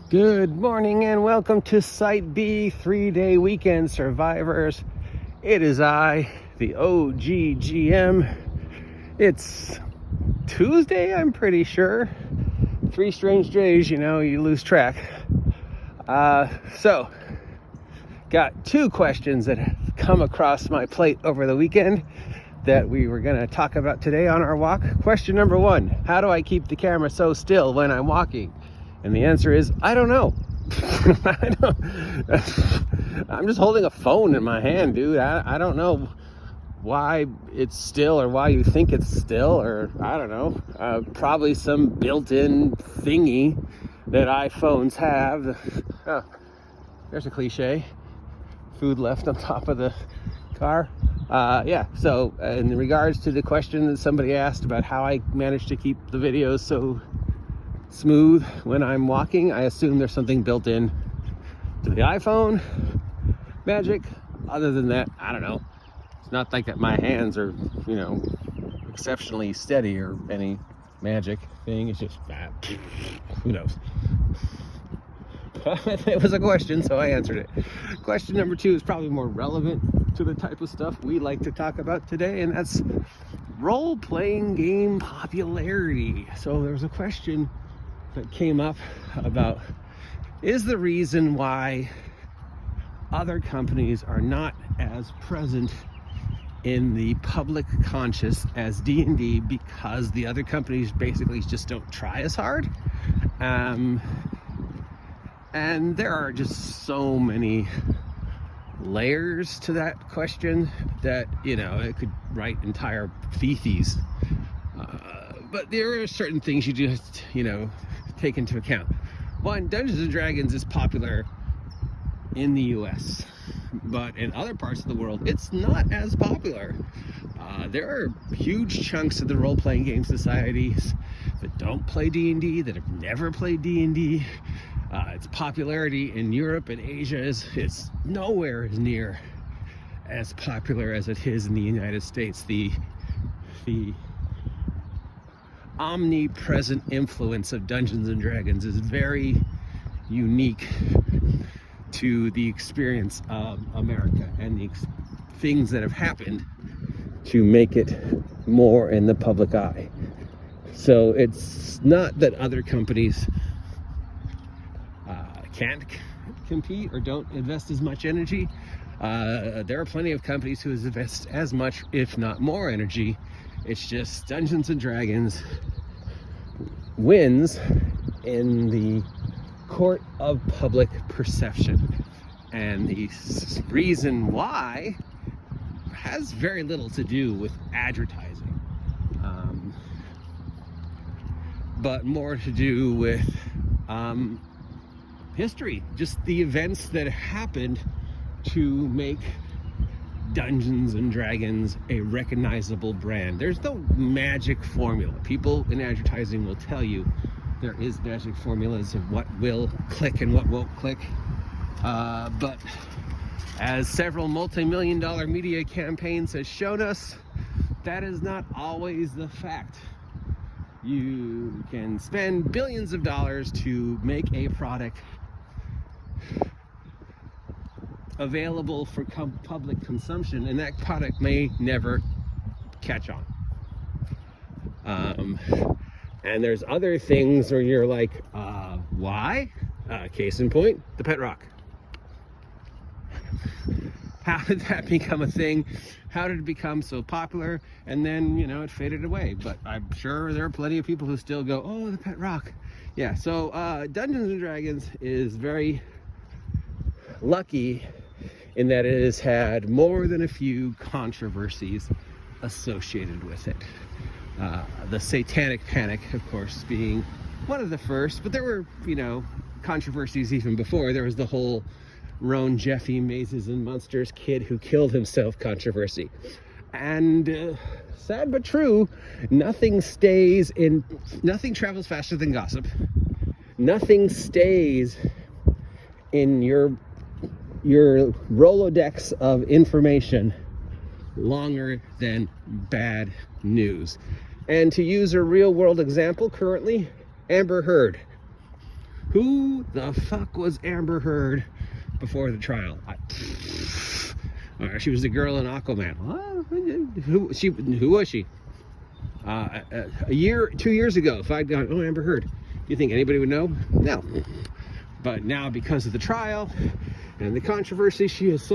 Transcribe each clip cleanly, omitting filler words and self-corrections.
Good morning and welcome to Site B 3-Day Weekend Survivors. It is I, the OGGM. It's Tuesday, I'm pretty sure. 3 strange days, you lose track. So, got 2 questions that have come across my plate over the weekend that we were going to talk about today on our walk. Question number 1, how do I keep the camera so still when I'm walking? And the answer is, I don't know. I'm just holding a phone in my hand, dude. I don't know why it's still or why you think it's still, or I don't know. Probably some built-in thingy that iPhones have. Oh, there's a cliche. Food left on top of the car. So in regards to the question that somebody asked about how I managed to keep the videos so smooth when I'm walking, I assume there's something built in to the iPhone magic. Other than that, I don't know. It's not like that my hands are, exceptionally steady or any magic thing. It's just who knows. It was a question, so I answered it. Question number 2 is probably more relevant to the type of stuff we like to talk about today, and that's role-playing game popularity. So there was a question that came up about, is the reason why other companies are not as present in the public conscious as D&D because the other companies basically just don't try as hard? And there are just so many layers to that question that, it could write entire theses. But there are certain things you just, take into account. One, Dungeons & Dragons is popular in the US, but in other parts of the world, it's not as popular. There are huge chunks of the role-playing game societies that don't play D&D, that have never played D&D. Its popularity in Europe and Asia is nowhere as near as popular as it is in the United States. The omnipresent influence of Dungeons and Dragons is very unique to the experience of America and the things that have happened to make it more in the public eye. So it's not that other companies can't compete or don't invest as much energy. There are plenty of companies who invest as much, if not more, energy. It's just Dungeons and Dragons wins in the court of public perception. And the reason why has very little to do with advertising, but more to do with history, just the events that happened to make Dungeons and Dragons a recognizable brand. There's no magic formula. People in advertising will tell you there is magic formulas of what will click and what won't click. But as several multi-million-dollar media campaigns has shown us, that is not always the fact. You can spend billions of dollars to make a product available for public consumption, and that product may never catch on. And there's other things where you're like, why? Case in point, the pet rock. How did that become a thing? How did it become so popular? And then, it faded away. But I'm sure there are plenty of people who still go, oh, the pet rock. Yeah, so Dungeons and Dragons is very lucky in that it has had more than a few controversies associated with it. The Satanic Panic, of course, being one of the first, but there were, controversies even before. There was the whole Roan Jeffy Mazes and Monsters kid who killed himself controversy. And sad but true, nothing travels faster than gossip. Nothing stays in your Rolodex of information longer than bad news. And to use a real world example, currently, Amber Heard. Who the fuck was Amber Heard before the trial? She was the girl in Aquaman. Who was she? 2 years ago, if I'd gone, oh, Amber Heard, you think anybody would know? No. But now, because of the trial and the controversy she has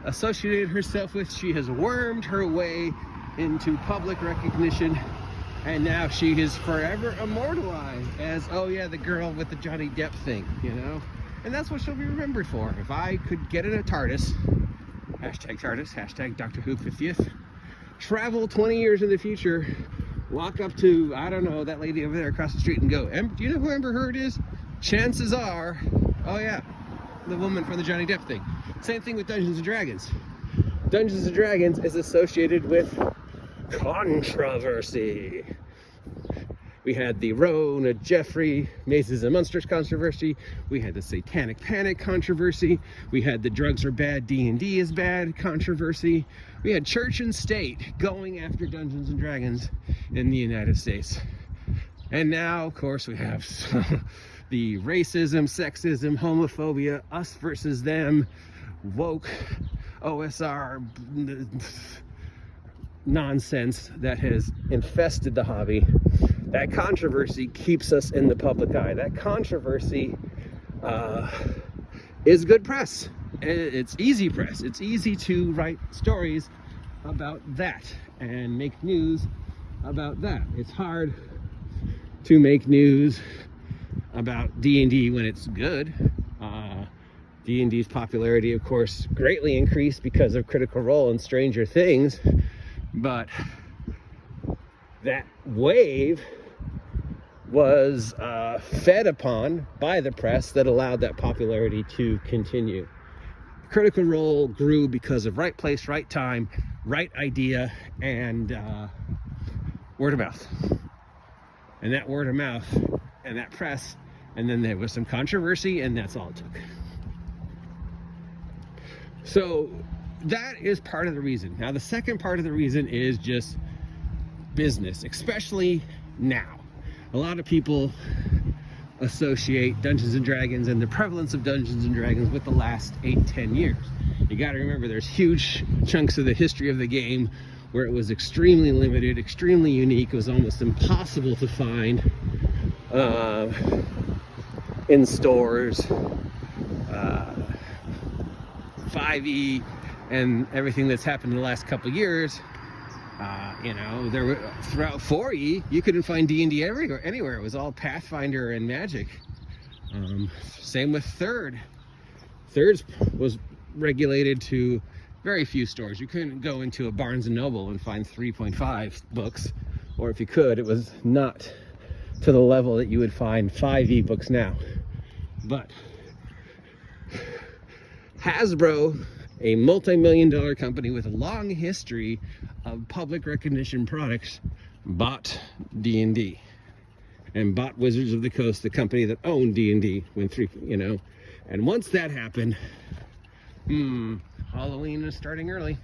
associated herself with, she has wormed her way into public recognition, and now she is forever immortalized as, oh yeah, the girl with the Johnny Depp thing, you know? And that's what she'll be remembered for. If I could get in a TARDIS, hashtag Doctor Who 50th, travel 20 years in the future, walk up to, I don't know, that lady over there across the street and go, do you know who Amber Heard is? Chances are, oh yeah, the woman from the Johnny Depp thing. Same thing with Dungeons and Dragons. Dungeons and Dragons is associated with controversy. We had the Rona Jeffrey Mazes and Monsters controversy. We had the Satanic Panic controversy. We had the drugs are bad, D&D is bad controversy. We had church and state going after Dungeons and Dragons in the United States. And now, of course, we have the racism, sexism, homophobia, us versus them, woke, OSR nonsense that has infested the hobby. That controversy keeps us in the public eye. That controversy is good press. It's easy press. It's easy to write stories about that and make news about that. It's hard to make news about D&D when it's good. D&D's popularity, of course, greatly increased because of Critical Role and Stranger Things, but that wave was fed upon by the press that allowed that popularity to continue. Critical Role grew because of right place, right time, right idea, and word of mouth. And that word of mouth and that press, and then there was some controversy, and that's all it took. So that is part of the reason. Now, the second part of the reason is just business, especially now. A lot of people associate Dungeons and Dragons and the prevalence of Dungeons and Dragons with the last 8-10 years. You got to remember, there's huge chunks of the history of the game where it was extremely limited, extremely unique. It was almost impossible to find in stores. 5e and everything that's happened in the last couple of years, you know, there were throughout 4e you couldn't find D&D anywhere. It was all Pathfinder and Magic. Same with third. Thirds was regulated to very few stores. You couldn't go into a Barnes and Noble and find 3.5 books, or if you could, it was not to the level that you would find 5e books now. But Hasbro, a multi-million-dollar company with a long history of public recognition products, bought D&D and bought Wizards of the Coast, the company that owned D&D, went through, you know. And once that happened, Halloween is starting early.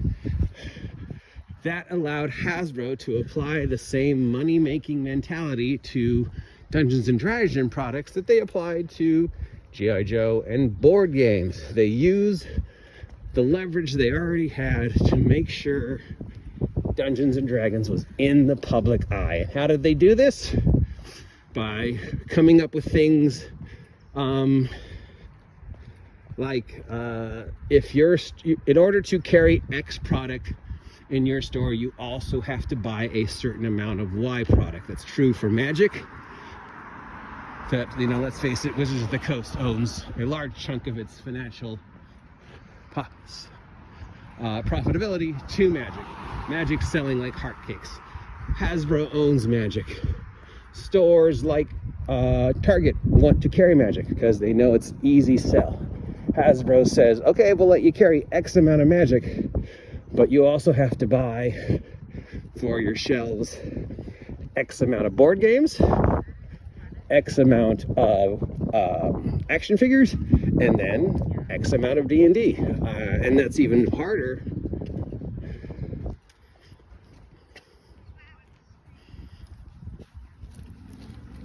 That allowed Hasbro to apply the same money-making mentality to Dungeons and Dragons products that they applied to G.I. Joe and board games. They used the leverage they already had to make sure Dungeons and Dragons was in the public eye. And how did they do this? By coming up with things like if you're in order to carry X product in your store, you also have to buy a certain amount of Y product. That's true for Magic. That, you know, let's face it, Wizards of the Coast owns a large chunk of its financial profitability to Magic. Magic's selling like hotcakes. Hasbro owns Magic. Stores like Target want to carry Magic because they know it's easy sell. Hasbro says, okay, we'll let you carry X amount of Magic, but you also have to buy for your shelves X amount of board games, X amount of action figures, and then X amount of D&D. And that's even harder.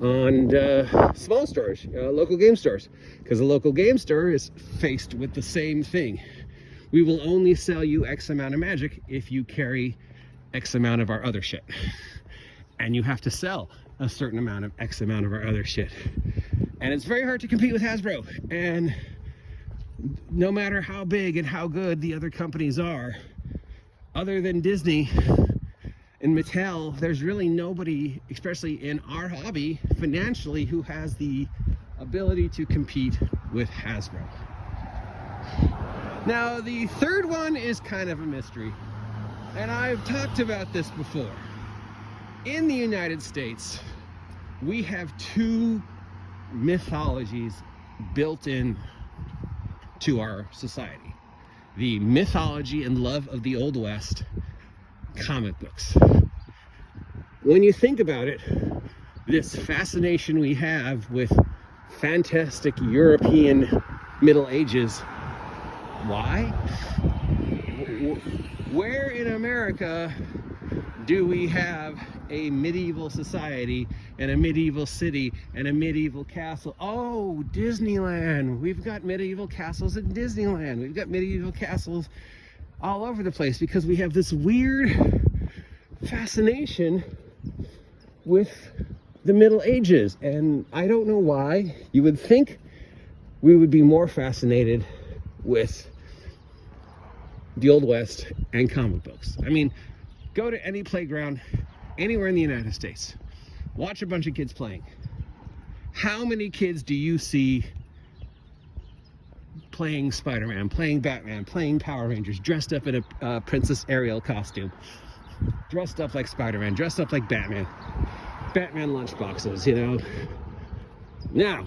on small stores, local game stores, because the local game store is faced with the same thing. We will only sell you X amount of Magic if you carry X amount of our other shit. And you have to sell a certain amount of X amount of our other shit. And it's very hard to compete with Hasbro. And no matter how big and how good the other companies are, other than Disney and Mattel, there's really nobody, especially in our hobby, financially, who has the ability to compete with Hasbro. Now, the third one is kind of a mystery. And I've talked about this before. In the United States, we have two mythologies built in to our society. The mythology and love of the Old West, comic books. When you think about it, this fascination we have with fantastic European Middle Ages, why? Where in America do we have a medieval society and a medieval city and a medieval castle? Oh, Disneyland. We've got medieval castles in Disneyland. We've got medieval castles all over the place because we have this weird fascination with the Middle Ages. And I don't know why. You would think we would be more fascinated with the Old West and comic books. I mean, go to any playground anywhere in the United States. Watch a bunch of kids playing. How many kids do you see playing Spider-Man, playing Batman, playing Power Rangers, dressed up in a Princess Ariel costume, dressed up like Spider-Man, dressed up like Batman, Batman lunchboxes, you know? Now,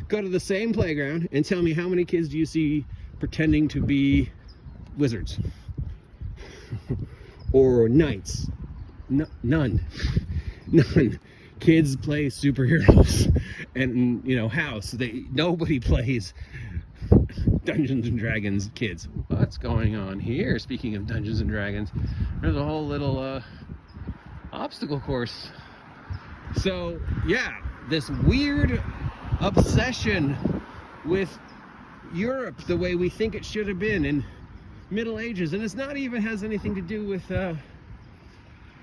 go to the same playground and tell me how many kids do you see pretending to be wizards or knights? None. Kids play superheroes and, you know, house. Nobody plays Dungeons and Dragons. Kids, what's going on here? Speaking of Dungeons and Dragons, there's a whole little obstacle course. So yeah, this weird obsession with Europe the way we think it should have been in Middle Ages, and it's not even has anything to do with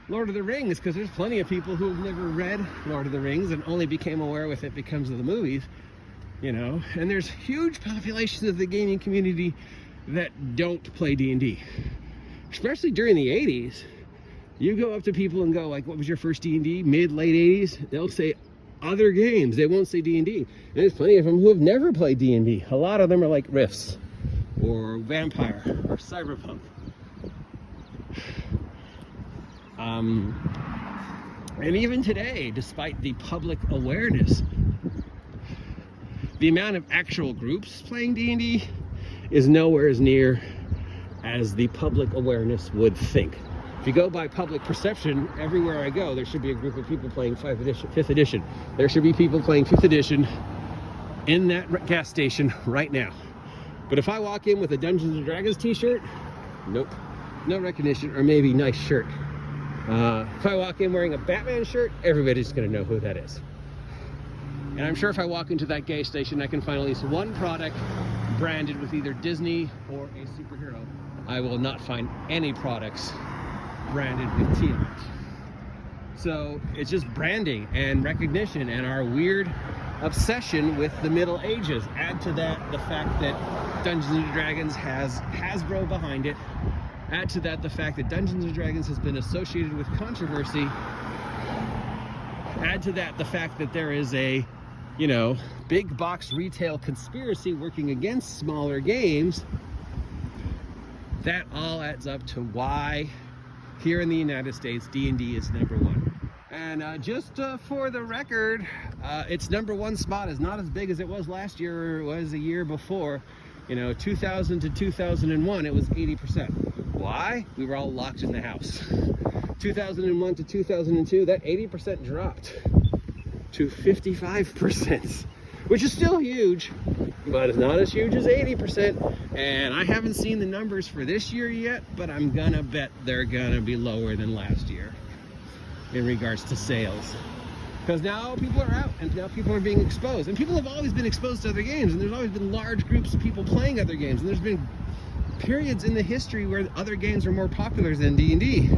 Lord of the Rings, because there's plenty of people who have never read Lord of the Rings and only became aware with it because of the movies, you know. And there's huge populations of the gaming community that don't play D&D, especially during the 80s. You go up to people and go like, what was your first D&D? Late 80s? They'll say other games. They won't say D&D. And there's plenty of them who have never played D&D. A lot of them are like Rifts or Vampire or Cyberpunk. And even today, despite the public awareness, the amount of actual groups playing D&D is nowhere as near as the public awareness would think. If you go by public perception, everywhere I go, there should be a group of people playing 5th edition. There should be people playing 5th edition in that gas station right now. But if I walk in with a Dungeons and Dragons t-shirt, nope, no recognition, or maybe nice shirt. If I walk in wearing a Batman shirt, everybody's gonna know who that is. And I'm sure if I walk into that gas station, I can find at least one product branded with either Disney or a superhero. I will not find any products branded with Tiamat. So it's just branding and recognition and our weird obsession with the Middle Ages. Add to that the fact that Dungeons and Dragons has Hasbro behind it. Add to that the fact that Dungeons and Dragons has been associated with controversy. Add to that the fact that there is a, you know, big box retail conspiracy working against smaller games. That all adds up to why here in the United States, D&D is #1. And just for the record, its #1 spot is not as big as it was last year or it was a year before. You know, 2000 to 2001, it was 80%. Why? We were all locked in the house. 2001 to 2002, that 80% dropped to 55%, which is still huge, but it's not as huge as 80%. And I haven't seen the numbers for this year yet, but I'm gonna bet they're gonna be lower than last year in regards to sales. Because now people are out, and now people are being exposed. And people have always been exposed to other games, and there's always been large groups of people playing other games. And there's been periods in the history where other games are more popular than D&D.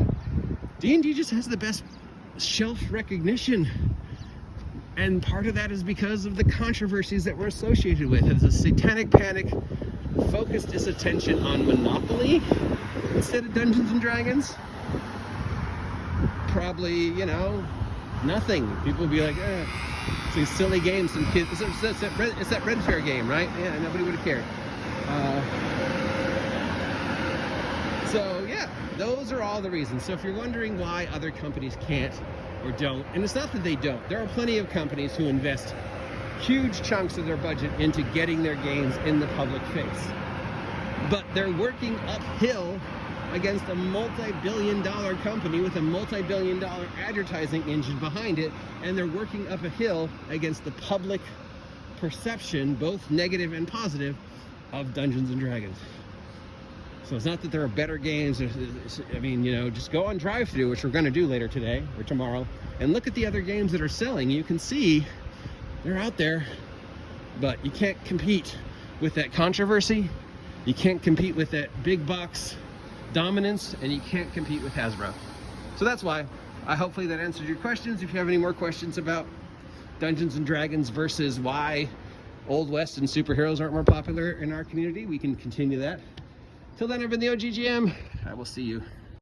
D&D just has the best shelf recognition. And part of that is because of the controversies that we're associated with. It's a satanic panic focused its attention on Monopoly instead of Dungeons and Dragons. Probably, you know, nothing. People would be like, it's these silly games. Some kids. It's that Red Fair game, right? Yeah, nobody would have cared. So yeah, those are all the reasons. So if you're wondering why other companies can't or don't, and it's not that they don't. There are plenty of companies who invest huge chunks of their budget into getting their games in the public face. But they're working uphill against a multi-billion-dollar company with a multi-billion-dollar advertising engine behind it, and they're working up a hill against the public perception, both negative and positive, of Dungeons and Dragons. So it's not that there are better games. I mean, you know, just go on drive-thru, which we're going to do later today or tomorrow, and look at the other games that are selling. You can see they're out there, but you can't compete with that controversy. You can't compete with that big box dominance, and you can't compete with Hasbro. So that's why. Hopefully that answered your questions. If you have any more questions about Dungeons and Dragons versus why Old West and superheroes aren't more popular in our community, we can continue that. Till then, I've been the OGGM. I will see you